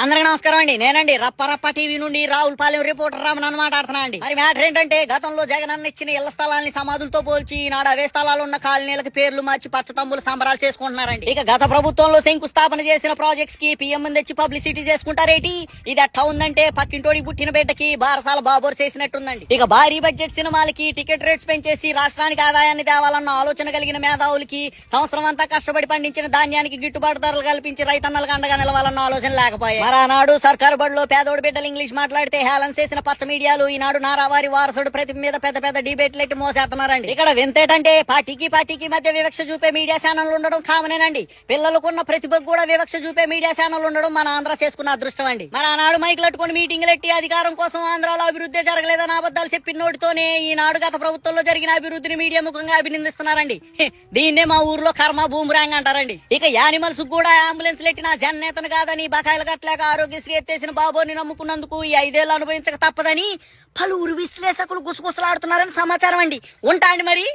అందరికి నమస్కారం అండి. నేనండి రప్ప టీవీ నుండి రావులపాలెం రిపోర్టర్ రామన్ మాట్లాడుతున్నా అండి. మరి మ్యాటర్ ఏంటంటే గతంలో జగనన్న ఇచ్చిన ఇళ్ల స్థలాన్ని సమాధులతో పోల్చి ఈనాడు అవే స్థలాలు ఉన్న కాలనీలకు పేర్లు మార్చి పచ్చతమ్ములు సంబరాలు చేసుకుంటున్నారండి. ఇక గత ప్రభుత్వంలో శంకుస్థాపన చేసిన ప్రాజెక్ట్స్ కి పీఎం తెచ్చి పబ్లిసిటీ చేసుకుంటారేటి. ఇది అట్టా ఉందంటే పక్కింటోడి పుట్టిన బిడ్డకి బారసాల బాబోర్ చేసినట్టుందండి. ఇక భారీ బడ్జెట్ సినిమాలకి టికెట్ రేట్స్ పెంచేసి రాష్ట్రానికి ఆదాయాన్ని తేవాలన్న ఆలోచన కలిగిన మేధావులకి సంవత్సరం అంతా కష్టపడి పండించిన ధాన్యానికి గిట్టుబాటు ధరలు కల్పించి రైతన్నలకు అండగా నిలవాలన్న ఆలోచన లేకపోయాయి. మరానాడు సర్కారు బడిలో పేదోడు బిడ్డలు ఇంగ్లీష్ మాట్లాడితే హేళన చేసిన పచ్చ మీడియాలు ఈనాడు నారావారి వారసుడు ప్రతిభ మీద పెద్ద పెద్ద డిబేట్లు ఎట్టి మోసేస్తున్నారండి. ఇక్కడ వింతేటంటే పార్టీకి మధ్య వివక్ష చూపే మీడియా ఛానల్ ఉండడం కామనేనండి. పిల్లలకున్న ప్రతిభకు కూడా వివక్ష చూపే మీడియా ఛానల్ ఉండడం మన ఆంధ్ర చేసుకున్న అదృష్టం అండి. మన ఆనాడు మైకులట్టుకుని మీటింగ్లు ఎట్టి అధికారం కోసం ఆంధ్రాలో అభివృద్ధి జరగలేదని అబద్దాలు చెప్పిన నోటితోనే ఈనాడు గత ప్రభుత్వంలో జరిగిన అభివృద్ధిని మీడియా ముఖంగా అభినందిస్తున్నారండి. దీన్నే మా ఊర్లో కర్మ బూమరాంగ్ అంటారండి. ఇక యానిమల్స్ కూడా అంబులెన్స్ ఎట్టిన జన్నేతను కాదని బకాయిలు కట్టలేక ఆరోగ్యశ్రీ ఎత్తేసిన బాబోని నమ్ముకున్నందుకు ఈ 5 ఏళ్లు అనుభవించక తప్పదని పలువురు విశ్లేషకులు గుసగుసలాడుతున్నారని సమాచారం అండి. ఉంటాండి మరి.